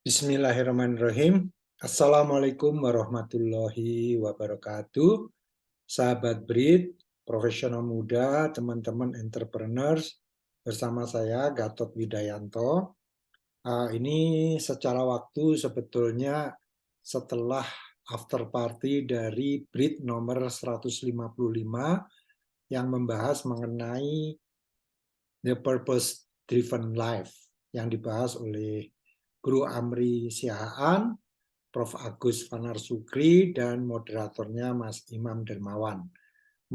Bismillahirrahmanirrahim. Assalamualaikum warahmatullahi wabarakatuh. Sahabat BRIT, profesional muda, teman-teman entrepreneurs, bersama saya Gatot Widayanto. Ini secara waktu sebetulnya setelah after party dari BRIT nomor 155 yang membahas mengenai The Purpose Driven Life yang dibahas oleh Guru Amri Siahaan, Prof. Agus Vanarsukri, dan moderatornya Mas Imam Dermawan.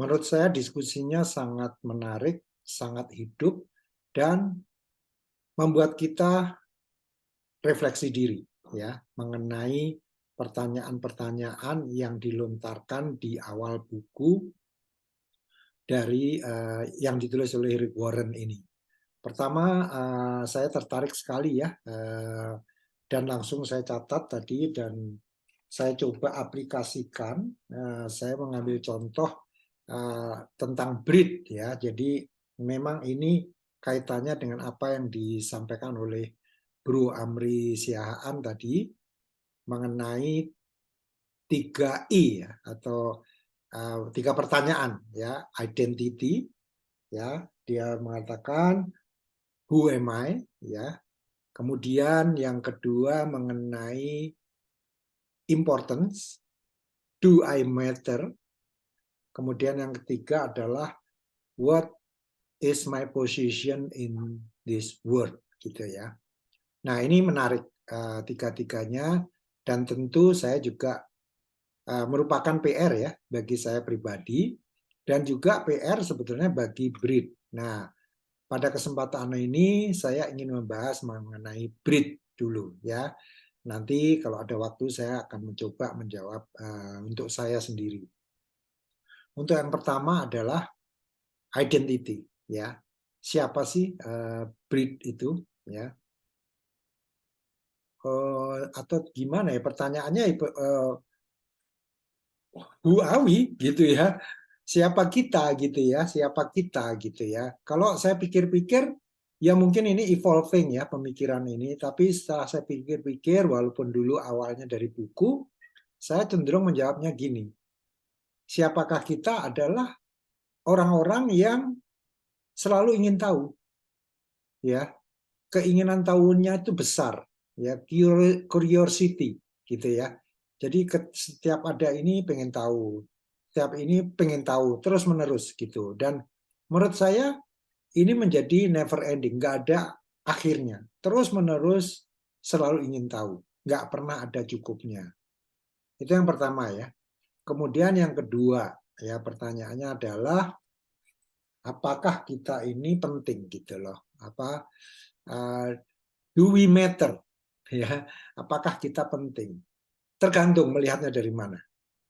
Menurut saya diskusinya sangat menarik, sangat hidup, dan membuat kita refleksi diri ya mengenai pertanyaan-pertanyaan yang dilontarkan di awal buku dari yang ditulis oleh Rick Warren ini. Pertama, saya tertarik sekali ya, dan langsung saya catat tadi dan saya coba aplikasikan. Saya mengambil contoh tentang BRIT ya. Jadi memang ini kaitannya dengan apa yang disampaikan oleh Bro Amri Siahaan tadi mengenai 3I ya, atau 3 pertanyaan ya, identity ya. Dia mengatakan who am I ya. Kemudian yang kedua mengenai importance, do I matter? Kemudian yang ketiga adalah what is my position in this world gitu ya. Nah, ini menarik tiga-tiganya dan tentu saya juga merupakan PR ya bagi saya pribadi dan juga PR sebetulnya bagi BRIT. Nah, pada kesempatan ini saya ingin membahas mengenai BRIT dulu ya. Nanti kalau ada waktu saya akan mencoba menjawab untuk saya sendiri. Untuk yang pertama adalah identity ya. Siapa sih BRIT itu ya? Atau gimana ya pertanyaannya, who are we gitu ya? Siapa kita gitu ya? Siapa kita gitu ya? Kalau saya pikir-pikir ya mungkin ini evolving ya pemikiran ini, tapi setelah saya pikir-pikir walaupun dulu awalnya dari buku, saya cenderung menjawabnya gini. Siapakah kita adalah orang-orang yang selalu ingin tahu ya. Keinginan tahunya itu besar ya, curiosity gitu ya. Jadi setiap ada ini pengen tahu, setiap ini pengen tahu terus menerus gitu. Dan menurut saya ini menjadi never ending, nggak ada akhirnya, terus menerus selalu ingin tahu, nggak pernah ada cukupnya. Itu yang pertama ya. Kemudian yang kedua ya, pertanyaannya adalah apakah kita ini penting gitu loh. Do we matter ya, apakah kita penting? Tergantung melihatnya dari mana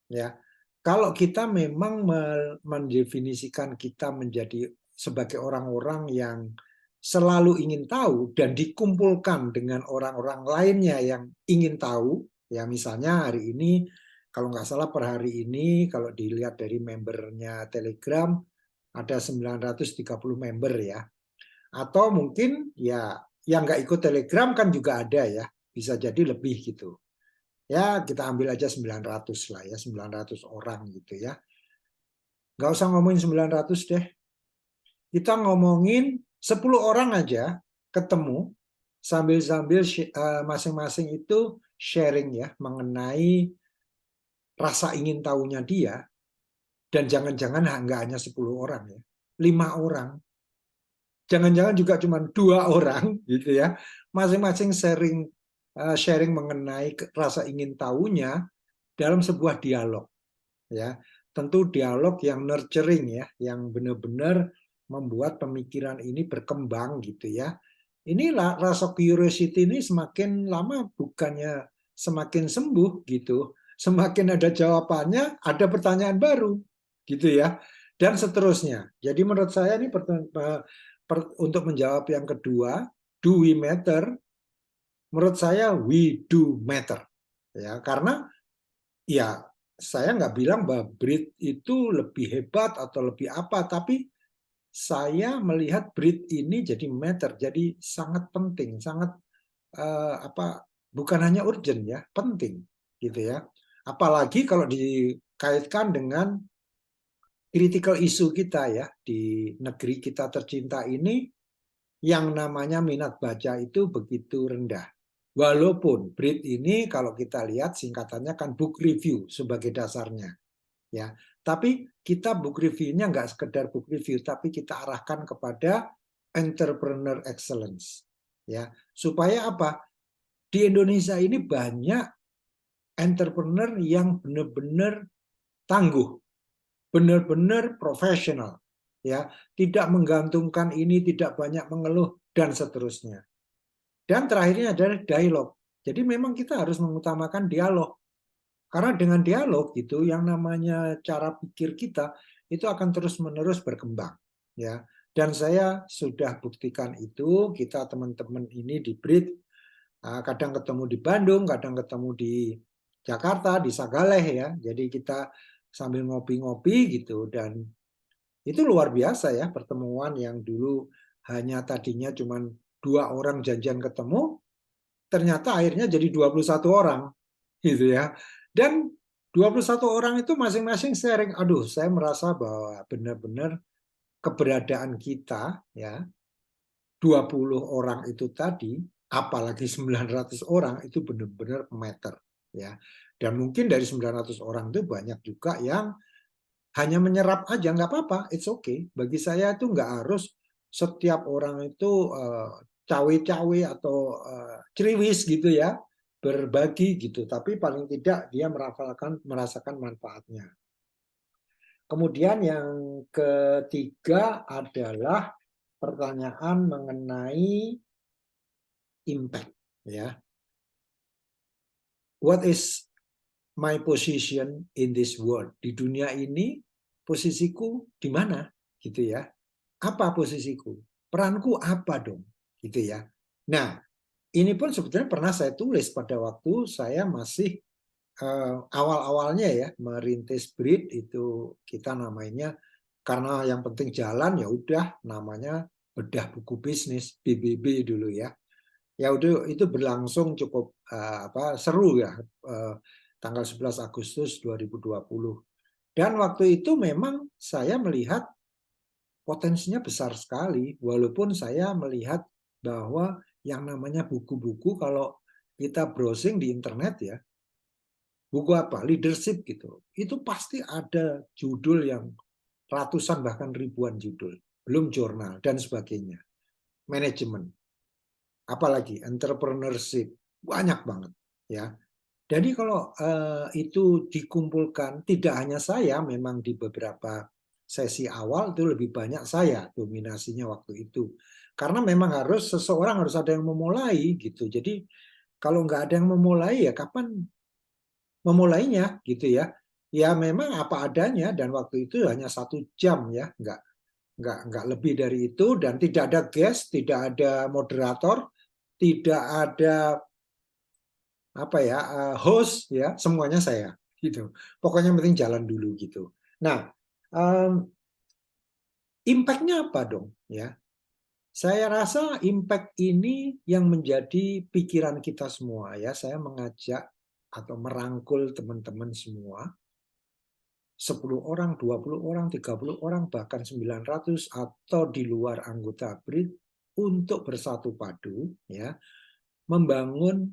ya. Kalau kita memang mendefinisikan kita menjadi sebagai orang-orang yang selalu ingin tahu dan dikumpulkan dengan orang-orang lainnya yang ingin tahu ya, misalnya hari ini kalau nggak salah per hari ini kalau dilihat dari membernya Telegram ada 930 member ya, atau mungkin ya yang nggak ikut Telegram kan juga ada ya, bisa jadi lebih gitu. Ya kita ambil aja 900 lah ya, 900 orang gitu ya. Nggak usah ngomongin 900 deh. Kita ngomongin 10 orang aja ketemu sambil-sambil masing-masing itu sharing ya mengenai rasa ingin tahunya dia, dan jangan-jangan nggak hanya 10 orang ya, 5 orang. Jangan-jangan juga cuma 2 orang gitu ya. Masing-masing sharing mengenai rasa ingin tahunya dalam sebuah dialog ya. Tentu dialog yang nurturing ya, yang benar-benar membuat pemikiran ini berkembang gitu ya. Inilah rasa curiosity ini semakin lama bukannya semakin sembuh gitu. Semakin ada jawabannya, ada pertanyaan baru gitu ya. Dan seterusnya. Jadi menurut saya ini untuk menjawab yang kedua, do we matter? Menurut saya we do matter. Ya, karena ya saya nggak bilang bahwa BRIT itu lebih hebat atau lebih apa, tapi saya melihat BRIT ini jadi matter, jadi sangat penting, sangat apa bukan hanya urgent ya, penting gitu ya. Apalagi kalau dikaitkan dengan critical issue kita ya di negeri kita tercinta ini, yang namanya minat baca itu begitu rendah. Walaupun BREAD ini kalau kita lihat singkatannya kan book review sebagai dasarnya, ya. Tapi kita book review-nya nggak sekedar book review, tapi kita arahkan kepada entrepreneur excellence, ya. Supaya apa? Di Indonesia ini banyak entrepreneur yang benar-benar tangguh, benar-benar profesional, ya, tidak menggantungkan ini, tidak banyak mengeluh dan seterusnya. Dan terakhirnya adalah dialog. Jadi memang kita harus mengutamakan dialog. Karena dengan dialog gitu yang namanya cara pikir kita itu akan terus-menerus berkembang, ya. Dan saya sudah buktikan itu, kita teman-teman ini di BRID kadang ketemu di Bandung, kadang ketemu di Jakarta, di Sagaleh ya. Jadi kita sambil ngopi-ngopi gitu, dan itu luar biasa ya, pertemuan yang dulu hanya tadinya cuma 2 orang janjian ketemu, ternyata akhirnya jadi 21 orang gitu ya. Dan 21 orang itu masing-masing sharing. Aduh, saya merasa bahwa benar-benar keberadaan kita ya, 20 orang itu tadi, apalagi 900 orang itu benar-benar meter ya. Dan mungkin dari 900 orang itu banyak juga yang hanya menyerap aja, nggak apa-apa, it's okay. Bagi saya itu nggak harus setiap orang itu cawe-cawe atau ceriwis gitu ya, berbagi gitu. Tapi paling tidak dia merasakan manfaatnya. Kemudian yang ketiga adalah pertanyaan mengenai impact ya. What is my position in this world? Di dunia ini posisiku di mana gitu ya. Apa posisiku? Peranku apa dong? Gitu ya. Nah, ini pun sebetulnya pernah saya tulis pada waktu saya masih awal-awalnya ya merintis BRID itu, kita namanya karena yang penting jalan ya udah namanya bedah buku bisnis BBB dulu ya. Ya udah itu berlangsung cukup seru ya, tanggal 11 Agustus 2020. Dan waktu itu memang saya melihat potensinya besar sekali, walaupun saya melihat bahwa yang namanya buku-buku kalau kita browsing di internet ya, buku apa, leadership gitu, itu pasti ada judul yang ratusan bahkan ribuan judul, belum jurnal dan sebagainya, manajemen, apalagi entrepreneurship, banyak banget ya. Jadi kalau itu dikumpulkan, tidak hanya saya, memang di beberapa sesi awal itu lebih banyak saya dominasinya waktu itu. Karena memang harus seseorang harus ada yang memulai gitu. Jadi kalau nggak ada yang memulai ya kapan memulainya gitu ya. Ya memang apa adanya dan waktu itu hanya 1 jam ya, nggak lebih dari itu, dan tidak ada guest, tidak ada moderator, tidak ada apa ya host ya, semuanya saya gitu. Pokoknya penting jalan dulu gitu. Nah, impact-nya apa dong ya? Saya rasa impact ini yang menjadi pikiran kita semua ya. Saya mengajak atau merangkul teman-teman semua, 10 orang, 20 orang, 30 orang, bahkan 900 atau di luar anggota BRID untuk bersatu padu ya, membangun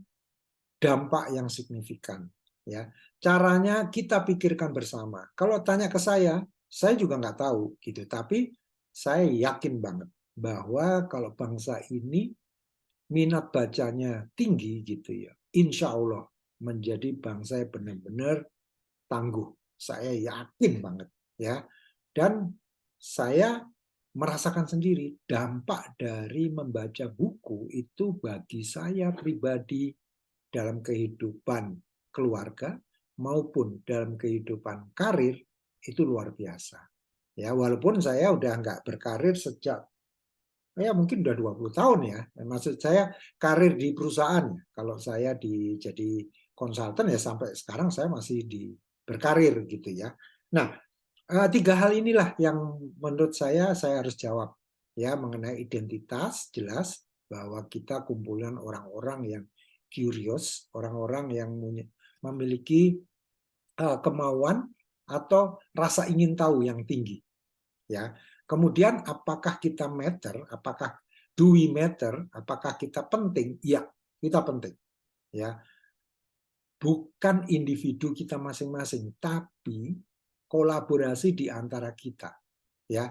dampak yang signifikan ya. Caranya kita pikirkan bersama. Kalau tanya ke saya juga nggak tahu gitu, tapi saya yakin banget bahwa kalau bangsa ini minat bacanya tinggi gitu ya, insya Allah menjadi bangsa yang benar-benar tangguh. Saya yakin banget ya. Dan saya merasakan sendiri dampak dari membaca buku itu bagi saya pribadi dalam kehidupan keluarga maupun dalam kehidupan karir itu luar biasa. Ya, walaupun saya udah nggak berkarir sejak ya mungkin udah 20 tahun ya. Maksud saya karir di perusahaan. Kalau saya jadi konsultan ya sampai sekarang saya masih berkarir gitu ya. Nah, 3 hal inilah yang menurut saya harus jawab ya, mengenai identitas. Jelas bahwa kita kumpulan orang-orang yang curious, orang-orang yang memiliki kemauan atau rasa ingin tahu yang tinggi. Ya. Kemudian apakah kita matter? Apakah do we matter? Apakah kita penting? Ya, kita penting. Ya. Bukan individu kita masing-masing, tapi kolaborasi di antara kita. Ya.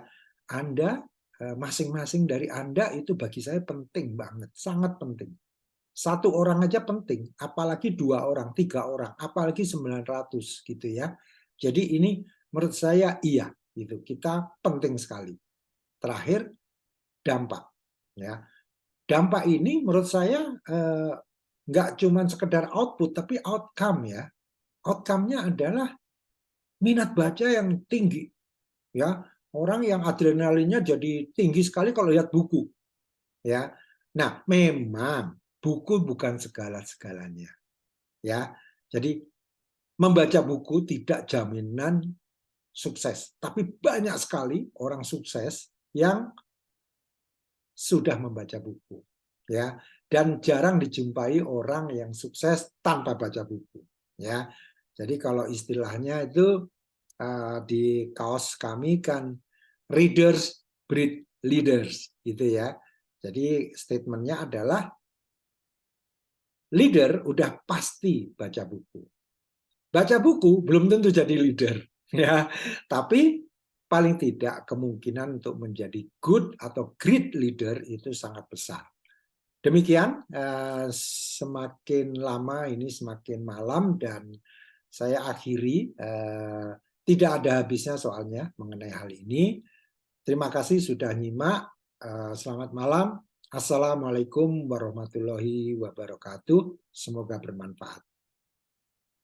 Anda masing-masing dari Anda itu bagi saya penting banget, sangat penting. Satu orang aja penting, apalagi 2 orang, 3 orang, apalagi 900 gitu ya. Jadi ini menurut saya iya, gitu. Kita penting sekali. Terakhir, dampak. Ya, dampak ini menurut saya nggak cuma sekedar output, tapi outcome ya. Outcome-nya adalah minat baca yang tinggi. Ya, orang yang adrenalinnya jadi tinggi sekali kalau lihat buku. Ya, nah memang buku bukan segala-segalanya. Ya, jadi membaca buku tidak jaminan sukses, tapi banyak sekali orang sukses yang sudah membaca buku, ya, dan jarang dijumpai orang yang sukses tanpa baca buku, ya. Jadi kalau istilahnya itu di kaos kami kan readers breed leaders, gitu ya. Jadi statementnya adalah leader udah pasti baca buku. Baca buku belum tentu jadi leader, ya. Tapi paling tidak kemungkinan untuk menjadi good atau great leader itu sangat besar. Demikian, semakin lama ini semakin malam dan saya akhiri, tidak ada habisnya soalnya mengenai hal ini. Terima kasih sudah nyimak. Selamat malam. Assalamualaikum warahmatullahi wabarakatuh. Semoga bermanfaat.